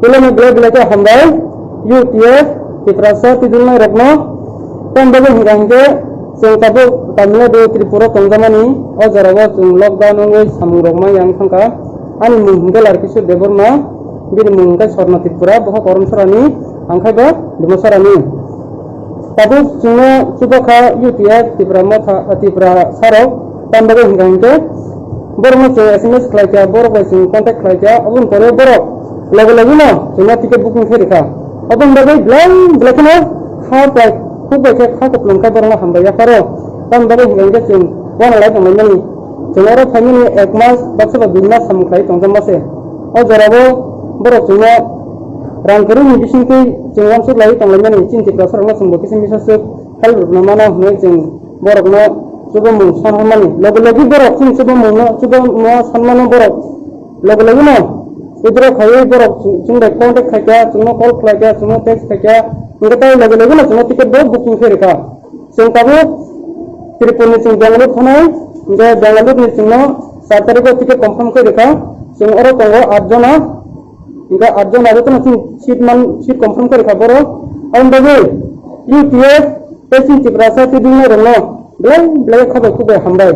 Ilmu bela hambai UTF Tiprasa tidulna rokno tambaga hingangke sing tabu Tamil Nadu Tripura tonggamani o jarago sing lockdown ngoi samurokma yang sangka ani munggal arkisu deborma bir munggal sorna Tripura boha korum sorani angkai ba demosorani tabu singno subaka UTF Tipra sarok tambaga hingangke bormo se SMS klaja borok sing contact klaja abun kore borok lagu-lagu no singno tiket booking kherika abun bagai blakna khapa kubek khapa plongka borna hambaya paro tam bagai hingga sing wana lai tong mani singaro family ek mas baksa bidna samkhai tong jamase o jarabo borok singno rangkuru ni bisingki singwan sur lai tong mani cin Tipra sarna sing bokisi misasuk hal namana hne sing borok no coba mung sanmani lagu-lagu borok sing coba sanmani borok lagu-lagu no idro khaye borok sing contact khaka sing call khaka sing text khaka ingata lagu-lagu no sing tiket booking kherika sing tabu Tripura sing Bangalore thanai inga Bangalore ni sing 7 tarik tiket confirm kherika sing oro kongo 8 jona inga 8 jona ato sing seat confirm kherika boro ambabe UTF pesi Tiprasa tidulna rno belai khabar kubai hambai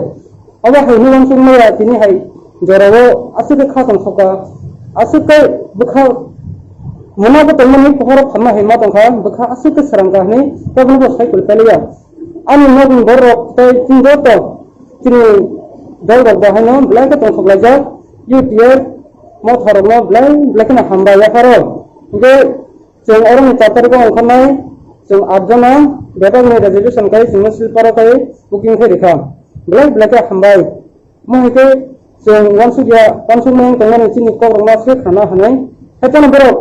aba haini wansung maya tini hai jarawo asuk khatam soka asuk bukha mona ko tolmani pohor khamma hema tongkha bukha asuk sarangka ni tabun ko cycle peliya ani nobin borok tai tindo to tini dal bahano belai ka tong sokla ja UTF mo thorno belai kana hambai ya karo ge jeng orang chatar ko angkhamai jeng 8 jona beta ni reservation kai sing silpara kai booking kherika belai ka hambai mo hike jeng wansu dia pansu meng tongani chini ko rongma se khana hanai hetana borok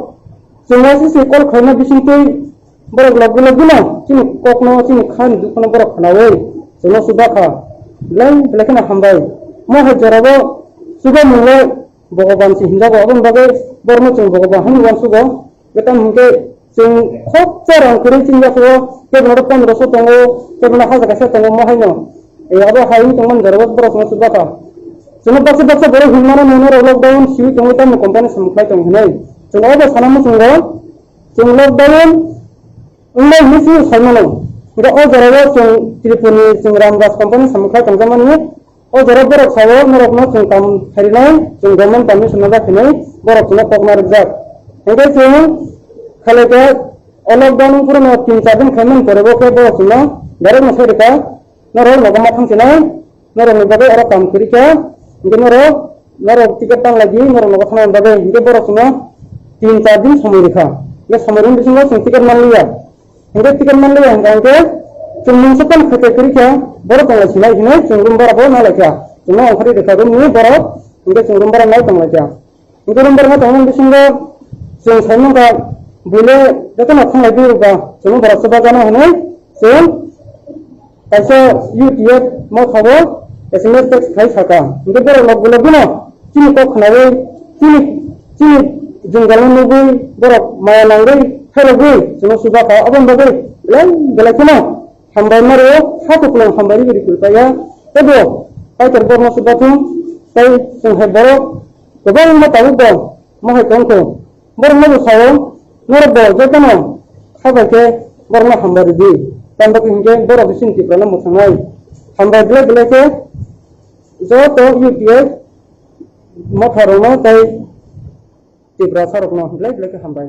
jengasi se kol khana bisingtei borok lagu na chini kokno chini khan dukno borok khanawe jeno subaka belai kana hambai mo he jarabo suba mule bogoban si hinjago abon bagai bormo jeng bogoban han wansu go betan hingke sing khop charang kuri sing yaso ke noropan roso tongo ke na haza kasa tongo mohayno e abo hayi tongon jarabo borok no subaka jeno baksa borok himana nono lockdown siwi tongo tan company samkhai tong hinai jeno abo sanamu sungo jeng lockdown umma misi salmano ida o jarabo jeng Tripura sing Ramdas company samkhai tong jamani o jarabo borok sawo norok no jeng kam harinai jeng government permission naga khinai borok no pokmar jak engke jeng khaleke lockdown pura no 3-4 din khamen korebo ke borok no darek no serika norok nogama thangsinai norok ni bagai ora kam kirika ingke norok tiket tang lagi norok nogo thana bagai ingke borok no 3-4 din samoi rekha ye samorin bisingo sing tiket manliya ingke tiket manliya engke sing sepan khate kirika borok tang sinai hinai sing rumbara bo na lekha sing no khari rekha dum ni borok ingke sing rumbara nai tang lekha ingke rumbara na tang bisingo sing saimon ka bule jatana thang lagi ruba sing borok saba jana hinai sing kaisa UTF mo khabo SMS text khai saka ingke borok lagu no chini ko khnawe chini jenggalan nubu borok maya nangai helogui sino subaka abon bagai belakina hambai maro satu pulang hambari beri kulpaya tebo kai terborno subatu kai sing borok kebang ma tahu dong ma tongko borok mo sawo norbo jatano khabake borno hambari di tambak ingke borok sin Tiprana mo sangai hambai belake joto UTF mo tharono kai Tiprasa rokno belai hambai